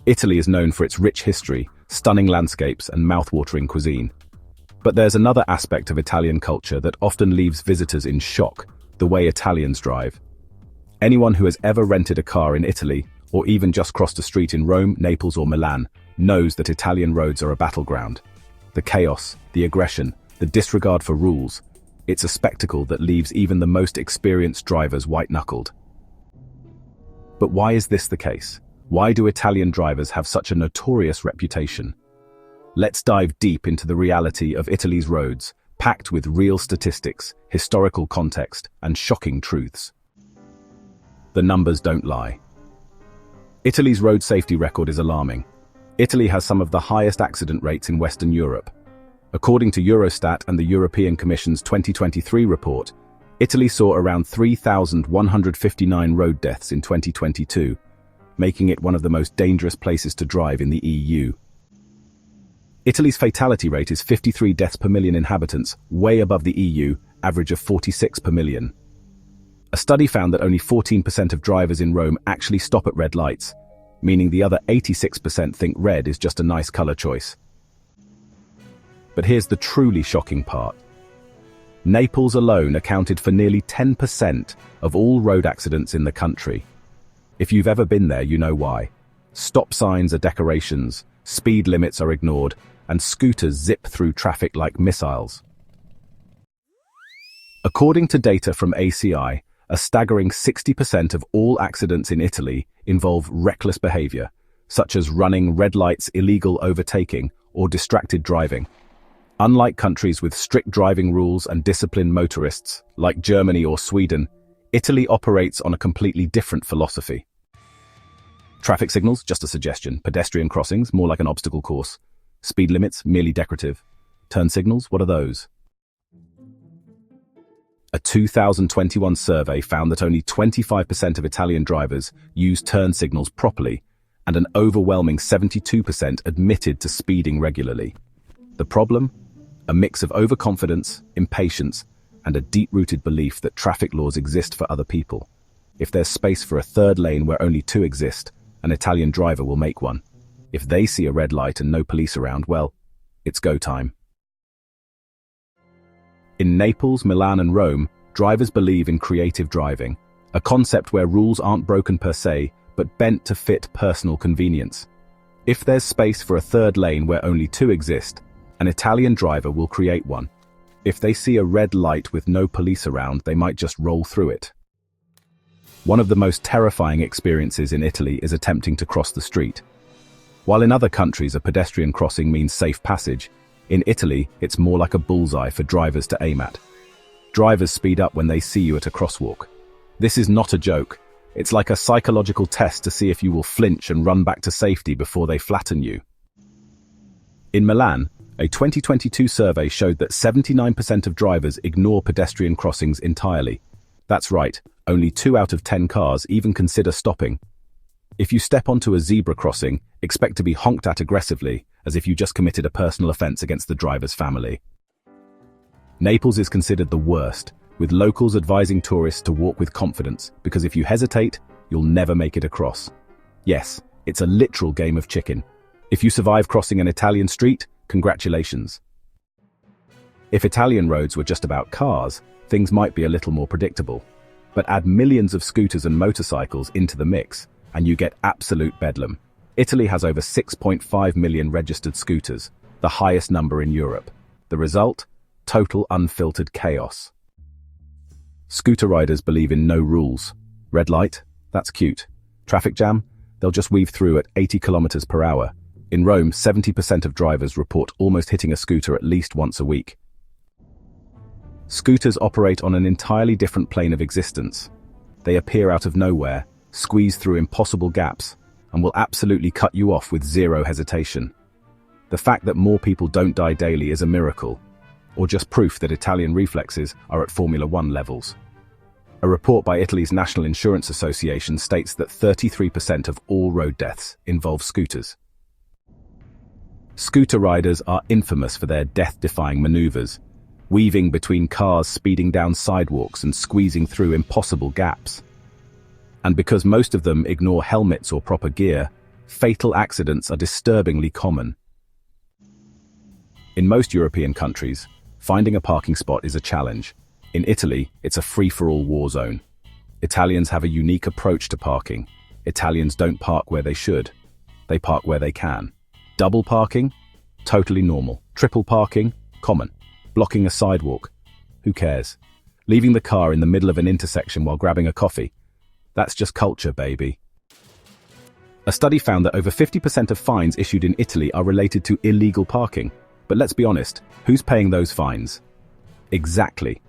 Italy is known for its rich history, stunning landscapes, and mouth-watering cuisine. But there's another aspect of Italian culture that often leaves visitors in shock: the way Italians drive. Anyone who has ever rented a car in Italy, or even just crossed a street in Rome, Naples, or Milan, knows that Italian roads are a battleground. The chaos, the aggression, the disregard for rules. It's a spectacle that leaves even the most experienced drivers white-knuckled. But why is this the case? Why do Italian drivers have such a notorious reputation? Let's dive deep into the reality of Italy's roads, packed with real statistics, historical context, and shocking truths. The numbers don't lie. Italy's road safety record is alarming. Italy has some of the highest accident rates in Western Europe. According to Eurostat and the European Commission's 2023 report, Italy saw around 3,159 road deaths in 2022, making it one of the most dangerous places to drive in the EU. Italy's fatality rate is 53 deaths per million inhabitants, way above the EU average of 46 per million. A study found that only 14% of drivers in Rome actually stop at red lights, meaning the other 86% think red is just a nice color choice. But here's the truly shocking part. Naples alone accounted for nearly 10% of all road accidents in the country. If you've ever been there, you know why. Stop signs are decorations, speed limits are ignored, and scooters zip through traffic like missiles. According to data from ACI, a staggering 60% of all accidents in Italy involve reckless behavior, such as running red lights, illegal overtaking, or distracted driving. Unlike countries with strict driving rules and disciplined motorists, like Germany or Sweden, Italy operates on a completely different philosophy. Traffic signals, just a suggestion. Pedestrian crossings, more like an obstacle course. Speed limits, merely decorative. Turn signals, what are those? A 2021 survey found that only 25% of Italian drivers use turn signals properly, and an overwhelming 72% admitted to speeding regularly. The problem? A mix of overconfidence, impatience, and a deep-rooted belief that traffic laws exist for other people. If there's space for a third lane where only two exist, an Italian driver will make one. If they see a red light and no police around, well, it's go time. In Naples, Milan, and Rome, drivers believe in creative driving, a concept where rules aren't broken per se, but bent to fit personal convenience. If there's space for a third lane where only two exist, an Italian driver will create one. If they see a red light with no police around, they might just roll through it. One of the most terrifying experiences in Italy is attempting to cross the street. While in other countries a pedestrian crossing means safe passage, in Italy it's more like a bullseye for drivers to aim at. Drivers speed up when they see you at a crosswalk. This is not a joke. It's like a psychological test to see if you will flinch and run back to safety before they flatten you. In Milan, a 2022 survey showed that 79% of drivers ignore pedestrian crossings entirely. That's right, only 2 out of 10 cars even consider stopping. If you step onto a zebra crossing, expect to be honked at aggressively, as if you just committed a personal offense against the driver's family. Naples is considered the worst, with locals advising tourists to walk with confidence, because if you hesitate, you'll never make it across. Yes, it's a literal game of chicken. If you survive crossing an Italian street, congratulations. If Italian roads were just about cars, things might be a little more predictable. But add millions of scooters and motorcycles into the mix, and you get absolute bedlam. Italy has over 6.5 million registered scooters, the highest number in Europe. The result? Total unfiltered chaos. Scooter riders believe in no rules. Red light? That's cute. Traffic jam? They'll just weave through at 80 kilometers per hour. In Rome, 70% of drivers report almost hitting a scooter at least once a week. Scooters operate on an entirely different plane of existence. They appear out of nowhere, squeeze through impossible gaps, and will absolutely cut you off with zero hesitation. The fact that more people don't die daily is a miracle, or just proof that Italian reflexes are at Formula One levels. A report by Italy's National Insurance Association states that 33% of all road deaths involve scooters. Scooter riders are infamous for their death-defying maneuvers, weaving between cars, speeding down sidewalks, and squeezing through impossible gaps. And because most of them ignore helmets or proper gear, fatal accidents are disturbingly common. In most European countries, finding a parking spot is a challenge. In Italy, it's a free-for-all war zone. Italians have a unique approach to parking. Italians don't park where they should. They park where they can. Double parking? Totally normal. Triple parking? Common. Blocking a sidewalk? Who cares? Leaving the car in the middle of an intersection while grabbing a coffee? That's just culture, baby. A study found that over 50% of fines issued in Italy are related to illegal parking. But let's be honest, who's paying those fines? Exactly.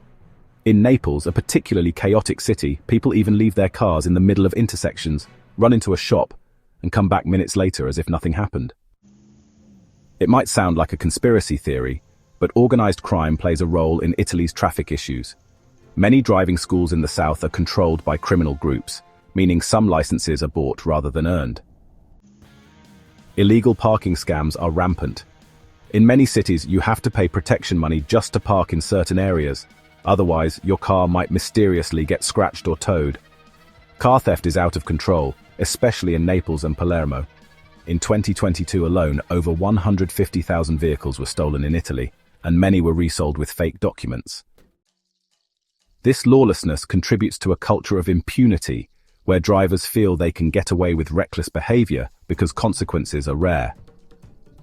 In Naples, a particularly chaotic city, people even leave their cars in the middle of intersections, run into a shop, and come back minutes later as if nothing happened. It might sound like a conspiracy theory, but organized crime plays a role in Italy's traffic issues. Many driving schools in the south are controlled by criminal groups, meaning some licenses are bought rather than earned. Illegal parking scams are rampant. In many cities, you have to pay protection money just to park in certain areas. Otherwise, your car might mysteriously get scratched or towed. Car theft is out of control, especially in Naples and Palermo. In 2022 alone, over 150,000 vehicles were stolen in Italy, and many were resold with fake documents. This lawlessness contributes to a culture of impunity, where drivers feel they can get away with reckless behavior because consequences are rare.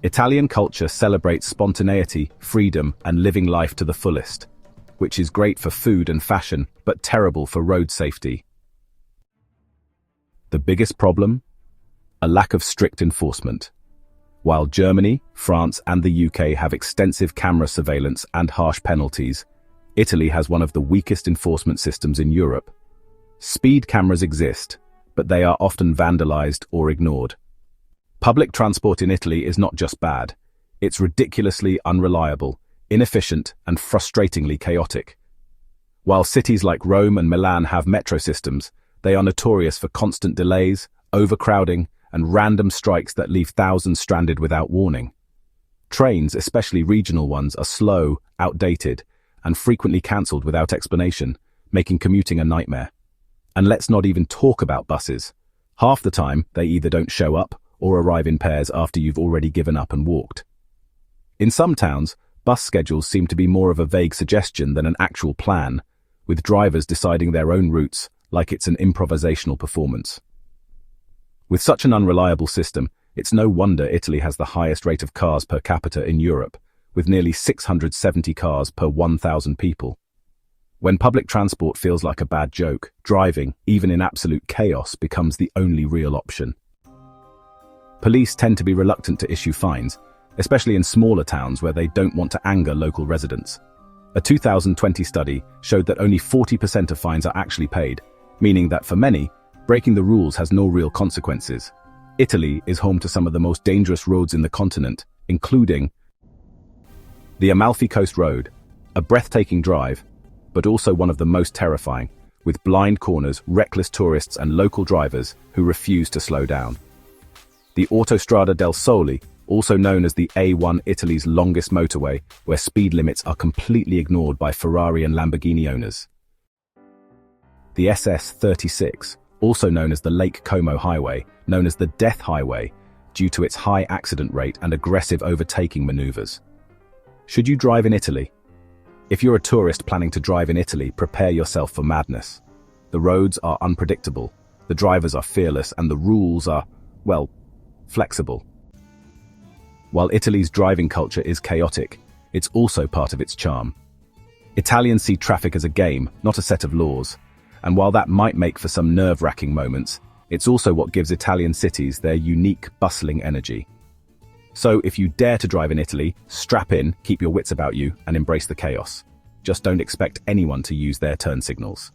Italian culture celebrates spontaneity, freedom, and living life to the fullest, which is great for food and fashion, but terrible for road safety. The biggest problem? A lack of strict enforcement. While Germany, France, and the UK have extensive camera surveillance and harsh penalties, Italy has one of the weakest enforcement systems in Europe. Speed cameras exist, but they are often vandalized or ignored. Public transport in Italy is not just bad, it's ridiculously unreliable, inefficient, and frustratingly chaotic. While cities like Rome and Milan have metro systems, they are notorious for constant delays, overcrowding, and random strikes that leave thousands stranded without warning. Trains, especially regional ones, are slow, outdated, and frequently cancelled without explanation, making commuting a nightmare. And let's not even talk about buses. Half the time, they either don't show up or arrive in pairs after you've already given up and walked. In some towns, bus schedules seem to be more of a vague suggestion than an actual plan, with drivers deciding their own routes like it's an improvisational performance. With such an unreliable system, it's no wonder Italy has the highest rate of cars per capita in Europe, with nearly 670 cars per 1,000 people. When public transport feels like a bad joke, driving, even in absolute chaos, becomes the only real option. Police tend to be reluctant to issue fines, especially in smaller towns where they don't want to anger local residents. A 2020 study showed that only 40% of fines are actually paid, meaning that for many, breaking the rules has no real consequences. Italy is home to some of the most dangerous roads in the continent, including the Amalfi Coast Road, a breathtaking drive, but also one of the most terrifying, with blind corners, reckless tourists, and local drivers who refuse to slow down. The Autostrada del Sole, also known as the A1, Italy's longest motorway, where speed limits are completely ignored by Ferrari and Lamborghini owners. The SS-36, also known as the Lake Como Highway, known as the Death Highway, due to its high accident rate and aggressive overtaking maneuvers. Should you drive in Italy? If you're a tourist planning to drive in Italy, prepare yourself for madness. The roads are unpredictable, the drivers are fearless, and the rules are, well, flexible. While Italy's driving culture is chaotic, it's also part of its charm. Italians see traffic as a game, not a set of laws, and while that might make for some nerve-wracking moments, it's also what gives Italian cities their unique, bustling energy. So if you dare to drive in Italy, strap in, keep your wits about you, and embrace the chaos. Just don't expect anyone to use their turn signals.